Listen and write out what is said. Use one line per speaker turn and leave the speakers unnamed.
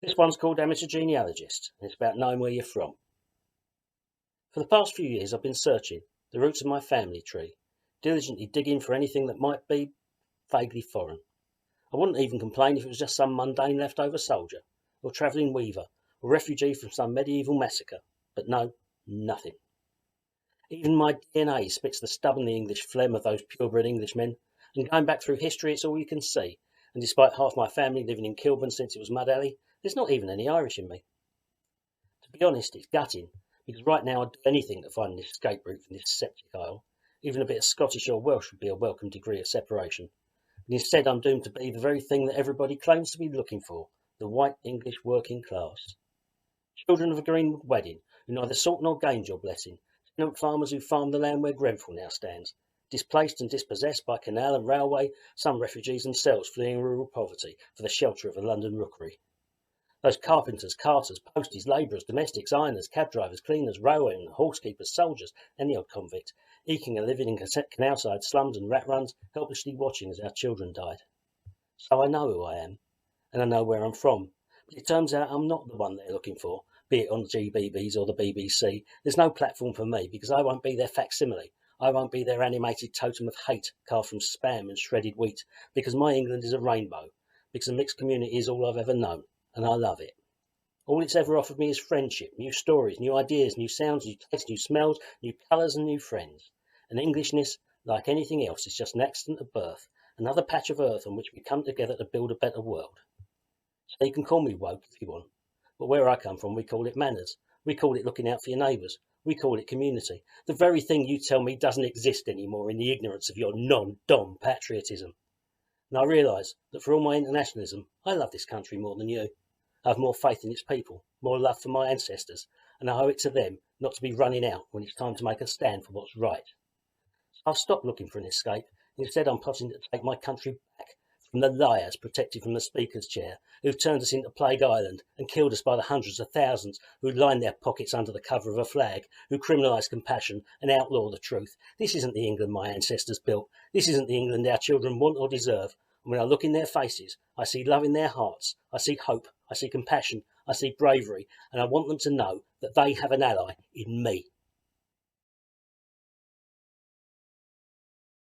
This one's called Amateur Genealogist, and it's about knowing where you're from. For the past few years I've been searching the roots of my family tree, diligently digging for anything that might be vaguely foreign. I wouldn't even complain if it was just some mundane leftover soldier, or travelling weaver, or refugee from some medieval massacre, but no, nothing. Even my DNA spits the stubbornly English phlegm of those purebred Englishmen, and going back through history it's all you can see, and despite half my family living in Kilburn since it was Mud Alley, there's not even any Irish in me. To be honest, it's gutting, because right now I'd do anything to find an escape route from this septic isle. Even a bit of Scottish or Welsh would be a welcome degree of separation. And instead I'm doomed to be the very thing that everybody claims to be looking for, the white English working class. Children of a green wedding, who neither sought nor gained your blessing, tenant farmers who farm the land where Grenfell now stands, displaced and dispossessed by canal and railway, some refugees themselves fleeing rural poverty for the shelter of a London rookery. Those carpenters, carters, posties, labourers, domestics, ironers, cab drivers, cleaners, railwaymen, horsekeepers, soldiers, and the odd convict, eking a living in canal-side slums and rat runs, helplessly watching as our children died. So I know who I am, and I know where I'm from, but it turns out I'm not the one they're looking for, be it on the GBBs or the BBC. There's no platform for me, because I won't be their facsimile. I won't be their animated totem of hate carved from spam and shredded wheat, because my England is a rainbow, because a mixed community is all I've ever known, and I love it. All it's ever offered me is friendship, new stories, new ideas, new sounds, new tastes, new smells, new colours and new friends. And Englishness, like anything else, is just an accident of birth, another patch of earth on which we come together to build a better world. So you can call me woke if you want, but where I come from we call it manners. We call it looking out for your neighbours. We call it community. The very thing you tell me doesn't exist anymore in the ignorance of your non-dom patriotism. And I realise that for all my internationalism, I love this country more than you. I have more faith in its people, more love for my ancestors, and I owe it to them not to be running out when it's time to make a stand for what's right. So I've stopped looking for an escape. Instead, I'm plotting to take my country back from the liars protected from the Speaker's chair, who've turned us into Plague Island and killed us by the hundreds of thousands, who line their pockets under the cover of a flag, who criminalise compassion and outlaw the truth. This isn't the England my ancestors built. This isn't the England our children want or deserve. And when I look in their faces, I see love in their hearts, I see hope, I see compassion, I see bravery, and I want them to know that they have an ally in me.